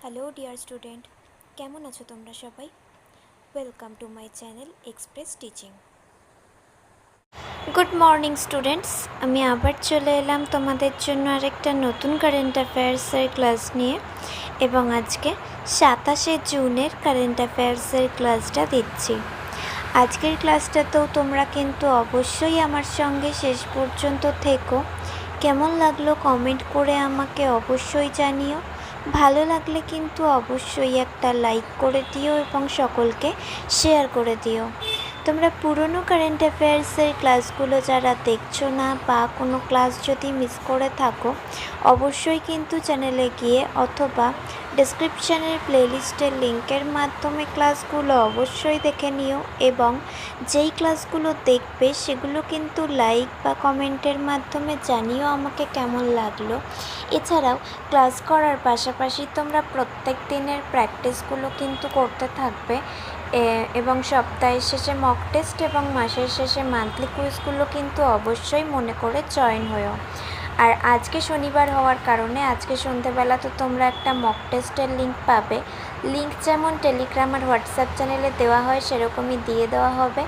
Hello dear student, কেমন আছো তোমরা সবাই? Welcome to my channel express teaching. Good morning students, আমি আবার চলে এলাম তোমাদের জন্য আরেকটা নতুন কারেন্ট অ্যাফেয়ার্সের ক্লাস নিয়ে, এবং আজকে 27শে জুনের কারেন্ট অ্যাফেয়ার্সের ক্লাসটা দিচ্ছি। আজকের ক্লাসটাতেও তোমরা কিন্তু অবশ্যই আমার সঙ্গে শেষ পর্যন্ত থেকো। কেমন লাগলো কমেন্ট করে আমাকে অবশ্যই জানিও। ভালো লাগলে কিন্তু অবশ্যই একটা লাইক করে দিও এবং সকলকে শেয়ার করে দিও। তোমরা পুরনো কারেন্ট অ্যাফেয়ার্সের ক্লাসগুলো যারা দেখছো না বা কোনো ক্লাস যদি মিস করে থাকো, অবশ্যই কিন্তু চ্যানেলে গিয়ে অথবা ডেসক্রিপশানের প্লেলিস্টের লিঙ্কের মাধ্যমে ক্লাসগুলো অবশ্যই দেখে নিও, এবং যেই ক্লাসগুলো দেখবে সেগুলো কিন্তু লাইক বা কমেন্টের মাধ্যমে জানিও আমাকে কেমন লাগলো। এছাড়াও ক্লাস করার পাশাপাশি তোমরা প্রত্যেক দিনের প্র্যাকটিসগুলো কিন্তু করতে থাকবে, এবং সপ্তাহের শেষে মক টেস্ট এবং মাসের শেষে মান্থলি কুইজগুলো কিন্তু অবশ্যই মনে করে জয়েন হও। আর আজকে শনিবার হওয়ার কারণে আজকে সন্ধেবেলা তো তোমরা একটা মক টেস্টের লিঙ্ক পাবে। লিঙ্ক যেমন টেলিগ্রাম আর হোয়াটসঅ্যাপ চ্যানেলে দেওয়া হয় সেরকমই দিয়ে দেওয়া হবে।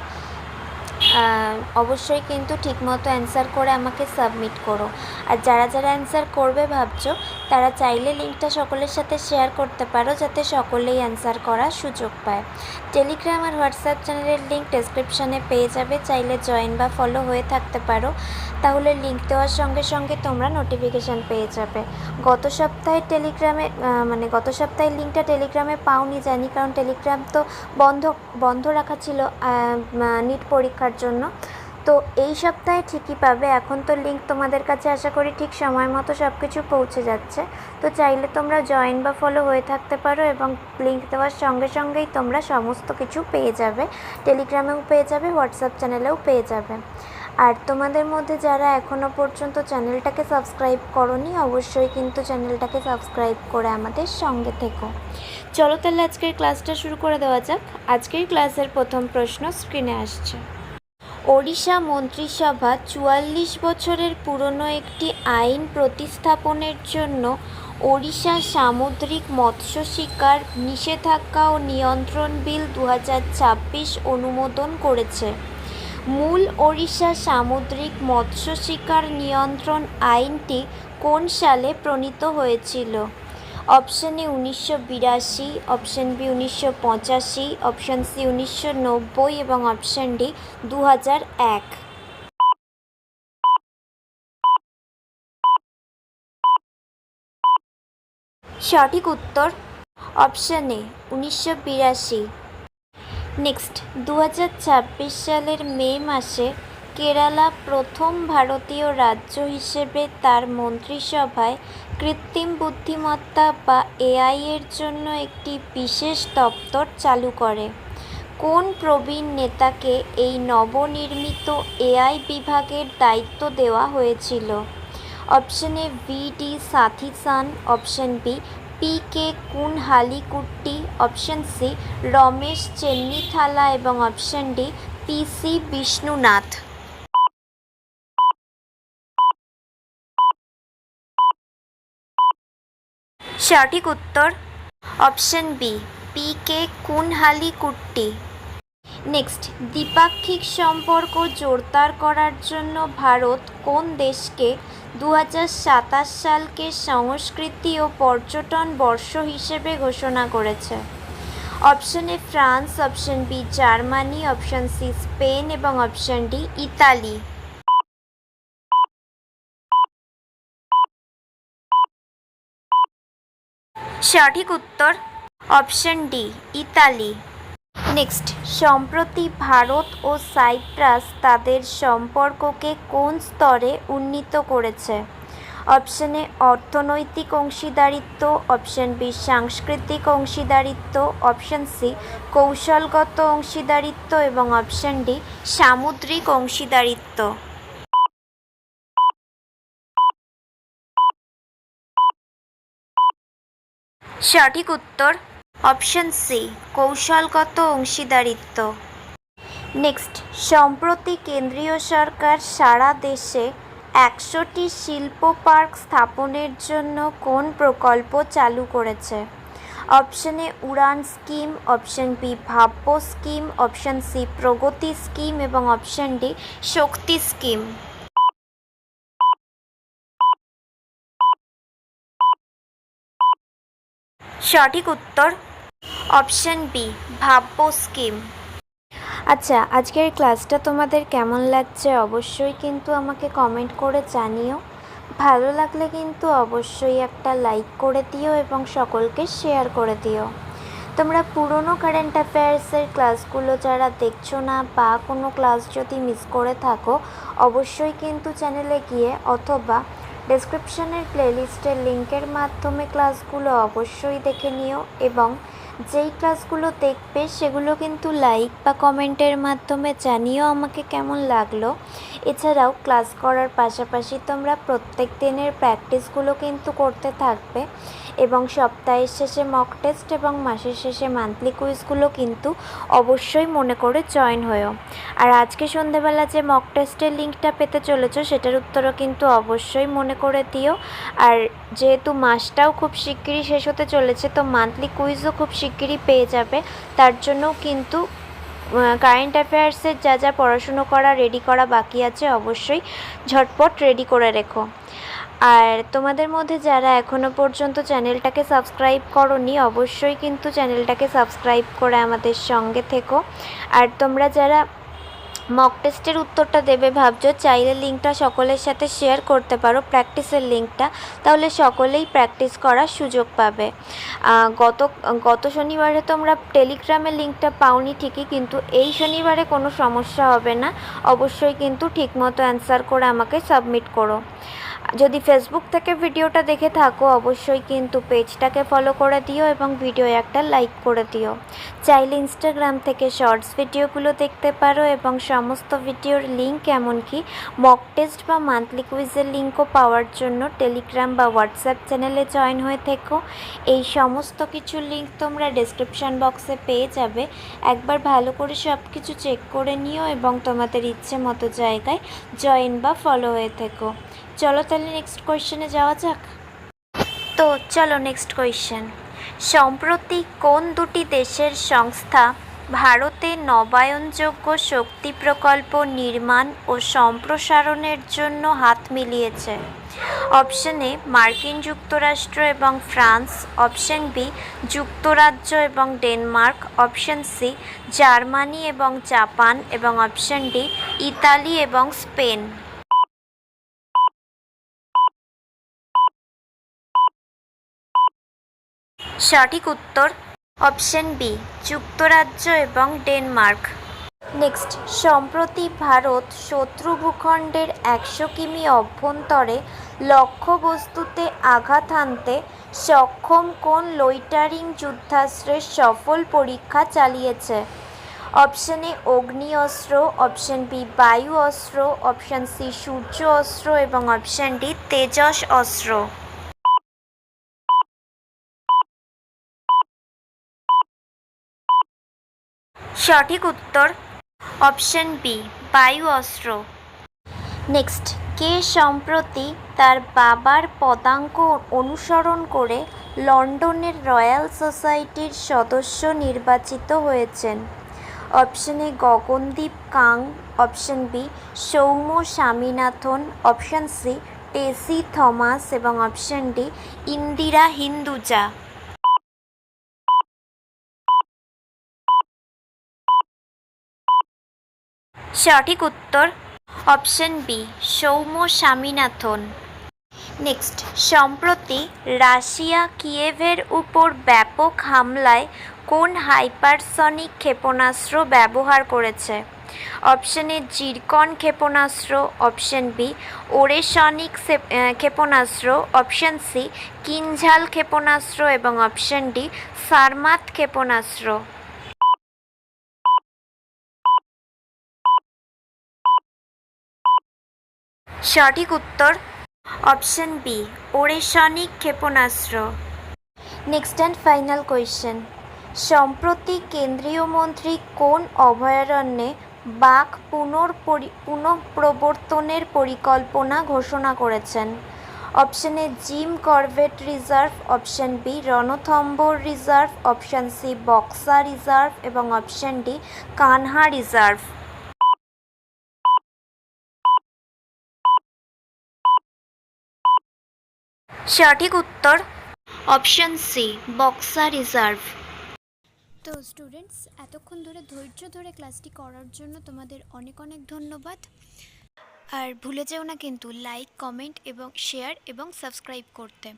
অবশ্যই কিন্তু ঠিকমতো অ্যান্সার করে আমাকে সাবমিট করো। আর যারা যারা অ্যান্সার করবে ভাবছো, তারা চাইলে লিঙ্কটা সকলের সাথে শেয়ার করতে পারো, যাতে সকলেই অ্যান্সার করার সুযোগ পায়। টেলিগ্রাম আর হোয়াটসঅ্যাপ চ্যানেলের লিঙ্ক ডেসক্রিপশানে পেয়ে যাবে, চাইলে জয়েন বা ফলো হয়ে থাকতে পারো, তাহলে লিঙ্ক দেওয়ার সঙ্গে সঙ্গে তোমরা নোটিফিকেশান পেয়ে যাবে। গত সপ্তাহে গত সপ্তাহের লিঙ্কটা টেলিগ্রামে পাওনি জানি, কারণ টেলিগ্রাম তো বন্ধ রাখা ছিল নিট পরীক্ষার জন্য। তো এই সপ্তাহে ঠিকই পাবে। এখন তো লিঙ্ক তোমাদের কাছে আশা করি ঠিক সময় মতো সব কিছু পৌঁছে যাচ্ছে। তো চাইলে তোমরা জয়েন বা ফলো হয়ে থাকতে পারো, এবং লিঙ্ক দেওয়ার সঙ্গে সঙ্গেই তোমরা সমস্ত কিছু পেয়ে যাবে। টেলিগ্রামেও পেয়ে যাবে, হোয়াটসঅ্যাপ চ্যানেলেও পেয়ে যাবে। আর তোমাদের মধ্যে যারা এখনও পর্যন্ত চ্যানেলটাকে সাবস্ক্রাইব করোনি, অবশ্যই কিন্তু চ্যানেলটাকে সাবস্ক্রাইব করে আমাদের সঙ্গে থেকো। চলো তাহলে আজকের ক্লাসটা শুরু করে দেওয়া যাক। আজকের ক্লাসের প্রথম প্রশ্ন স্ক্রিনে আসছে। ওড়িশা মন্ত্রিসভা ৪৪ বছরের পুরনো একটি আইন প্রতিস্থাপনের জন্য ওড়িশা সামুদ্রিক মৎস্য শিকার নিষেধাজ্ঞা ও নিয়ন্ত্রণ বিল ২০২৬ অনুমোদন করেছে। মূল ওড়িশা সামুদ্রিক মৎস্য শিকার নিয়ন্ত্রণ আইনটি কোন সালে প্রণীত হয়েছিল? Option A ১৯৮২, option B ১৯৮৫, option C ১৯৯০ এবং অপশান ডি ২০০১। সঠিক উত্তর অপশান এ ১৯৮২। নেক্সট, ২০২৬ সালের মে মাসে কেরালা প্রথম ভারতীয় রাজ্য হিসেবে তার মন্ত্রিসভায় কৃত্রিম বুদ্ধিমত্তা বা এআই এর জন্য একটি বিশেষ দপ্তর চালু করে। কোন প্রবীণ নেতাকে এই নবনির্মিত এআই বিভাগের দায়িত্ব দেওয়া হয়েছিল? Option A V D Satheesan, option B P K Kunhalikutty, option C Ramesh Chennithala এবং option D P C Vishnunath. সঠিক উত্তর option B P K Kunhalikutty. Next, দ্বিপাক্ষিক সম্পর্ক জোরদার করার জন্য ভারত কোন দেশকে ২০২৭ সালকে সংস্কৃতি ও পর্যটন বর্ষ হিসেবে ঘোষণা করেছে? Option A France, option B Germany, option C Spain এবং অপশান ডি ইতালি। সঠিক উত্তর অপশান ডি ইতালি। নেক্সট, সম্প্রতি ভারত ও সাইপ্রাস তাদের সম্পর্ককে কোন স্তরে উন্নীত করেছে? অপশান এ অর্থনৈতিক অংশীদারিত্ব, অপশান বি সাংস্কৃতিক অংশীদারিত্ব, অপশান সি কৌশলগত অংশীদারিত্ব এবং অপশান ডি সামুদ্রিক অংশীদারিত্ব। সঠিক উত্তর অপশান সি কৌশলগত অংশীদারিত্ব। নেক্সট, সম্প্রতি কেন্দ্রীয় সরকার সারা দেশে ১০০টি শিল্প পার্ক স্থাপনের জন্য কোন প্রকল্প চালু করেছে? Option A Udaan scheme, option B Bhavya scheme, option C Pragati scheme এবং অপশন ডি শক্তি স্কিম। সঠিক উত্তর অপশন বি ভাব্য স্কিম। আচ্ছা, আজকের ক্লাসটা তোমাদের কেমন লাগছে অবশ্যই কিন্তু আমাকে কমেন্ট করে জানিও। ভালো লাগলে কিন্তু অবশ্যই একটা লাইক করে দিও এবং সকলকে শেয়ার করে দিও। তোমরা পুরনো কারেন্ট অ্যাফেয়ার্সের ক্লাসগুলো যারা দেখছো না বা কোনো ক্লাস যদি মিস করে থাকো, অবশ্যই কিন্তু চ্যানেলে গিয়ে অথবা ডেসক্রিপশনের প্লেলিস্টের লিঙ্কের মাধ্যমে ক্লাসগুলো অবশ্যই দেখে নিও এবং যেই ক্লাসগুলো দেখবে সেগুলো কিন্তু লাইক বা কমেন্টের মাধ্যমে জানিও আমাকে কেমন লাগলো। এছাড়াও ক্লাস করার পাশাপাশি তোমরা প্রত্যেক দিনের প্র্যাকটিসগুলো কিন্তু করতে থাকবে এবং সপ্তাহের শেষে মক টেস্ট এবং মাসের শেষে মান্থলি কুইজগুলো কিন্তু অবশ্যই মনে করে জয়েন হয়েও। আর আজকে সন্ধেবেলা যে মক টেস্টের লিঙ্কটা পেতে চলেছো সেটার উত্তরও কিন্তু অবশ্যই মনে করে দিও। আর যেহেতু মাসটাও খুব শিগগিরই শেষ হতে চলেছে, তো মান্থলি কুইজও খুব শিগগিরই পেয়ে যাবে। তার জন্যও কিন্তু কারেন্ট অ্যাফেয়ার্সের যা যা পড়াশুনো করা রেডি করা বাকি আছে অবশ্যই ঝটপট রেডি করে রেখো। আর তোমাদের মধ্যে যারা এখনও পর্যন্ত চ্যানেলটাকে সাবস্ক্রাইব করোনি অবশ্যই কিন্তু চ্যানেলটাকে সাবস্ক্রাইব করে আমাদের সঙ্গে থেকো। আর তোমরা যারা মক টেস্টের উত্তরটা দেবে ভাবছো, চাইলে লিঙ্কটা সকলের সাথে শেয়ার করতে পারো, প্র্যাকটিসের লিঙ্কটা, তাহলে সকলেই প্র্যাকটিস করার সুযোগ পাবে। গত শনিবারে তোমরা টেলিগ্রামের লিঙ্কটা পাওনি ঠিকই, কিন্তু এই শনিবারে কোনো সমস্যা হবে না। অবশ্যই কিন্তু ঠিকমতো অ্যান্সার করে আমাকে সাবমিট করো। যদি ফেসবুক থেকে ভিডিওটা দেখে থাকো অবশ্যই কিন্তু পেজটাকে ফলো করে দিও এবং ভিডিও একটা লাইক করে দিও। চাইলে ইনস্টাগ্রাম থেকে শর্টস ভিডিওগুলো দেখতে পারো এবং সমস্ত ভিডিওর লিঙ্ক এমনকি মক টেস্ট বা মান্থলি কুইজের লিঙ্কও পাওয়ার জন্য টেলিগ্রাম বা হোয়াটসঅ্যাপ চ্যানেলে জয়েন হয়ে থেকো। এই সমস্ত কিছুর লিঙ্ক তোমরা ডেসক্রিপশান বক্সে পেয়ে যাবে। একবার ভালো করে সব কিছু চেক করে নিও এবং তোমাদের ইচ্ছে মতো জায়গায় জয়েন বা ফলো হয়ে থেকো। চলো তাহলে নেক্সট কোয়েশ্চেনে যাওয়া যাক। তো চলো নেক্সট কোয়েশ্চেন। সম্প্রতি কোন দুটি দেশের সংস্থা ভারতে নবায়নযোগ্য শক্তি প্রকল্প নির্মাণ ও সম্প্রসারণের জন্য হাত মিলিয়েছে? অপশন এ মার্কিন যুক্তরাষ্ট্র এবং ফ্রান্স, অপশন বি যুক্তরাজ্য এবং ডেনমার্ক, অপশন সি জার্মানি এবং জাপান এবং অপশন ডি ইতালি এবং স্পেন। সঠিক উত্তর অপশন বি যুক্তরাজ্য এবং ডেনমার্ক। নেক্সট, সম্প্রতি ভারত শত্রু ভূখণ্ডের 100 কিমি অভ্যন্তরে লক্ষ্যবস্তুতে আঘাত হানতে সক্ষম কোন লোইটারিং যুদ্ধাস্ত্রের সফল পরীক্ষা চালিয়েছে? অপশন এ অগ্নি অস্ত্র, অপশন বি বায়ু অস্ত্র, অপশন সি সূর্য অস্ত্র এবং অপশন ডি তেজস অস্ত্র। সঠিক উত্তর অপশন বি বায়ু অস্ত্র। নেক্সট, কে সম্প্রতি তার বাবার পদাঙ্ক অনুসরণ করে লন্ডনের রয়্যাল সোসাইটির সদস্য নির্বাচিত হয়েছেন? Option A Gagandeep Kang, option B Soumya Swaminathan, option C Tessy Thomas এবং অপশন ডি ইন্দিরা হিন্দুজা। সঠিক উত্তর option B Soumya Swaminathan. Next, সম্প্রতি রাশিয়া কিয়েভের উপর ব্যাপক হামলায় কোন হাইপারসনিক ক্ষেপণাস্ত্র ব্যবহার করেছে? অপশন এ জিরকন ক্ষেপণাস্ত্র, অপশন বি ওরেসনিক ক্ষেপণাস্ত্র, অপশন সি কিনঝাল ক্ষেপণাস্ত্র এবং অপশন ডি সারমাত ক্ষেপণাস্ত্র। সঠিক উত্তর অপশন বি ওরেসনিক ক্ষেপণাস্ত্র। Next and final question. সম্প্রতি কেন্দ্রীয় মন্ত্রী কোন অভয়ারণ্যে বাঘ পুনঃপ্রবর্তনের পরিকল্পনা ঘোষণা করেছেন? Option A Jim Corbett reserve, option B Ranthambore reserve, option C Buxa reserve এবং অপশন ডি কানহা রিজার্ভ। সঠিক উত্তর অপশন সি বক্সা রিজার্ভ। তো স্টুডেন্টস, এতক্ষণ ধরে ধৈর্য ধরে ক্লাসটি করার জন্য তোমাদের অনেক অনেক ধন্যবাদ। আর ভুলে যেও না কিন্তু লাইক, কমেন্ট এবং শেয়ার এবং সাবস্ক্রাইব করতে।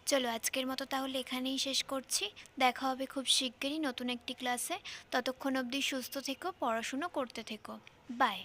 চলো আজকের মতো তাহলে এখানেই শেষ করছি। দেখা হবে খুব শিগগিরই নতুন একটি ক্লাসে। ততক্ষণ অবধি সুস্থ থেকো, পড়াশুনো করতে থেকো। বাই।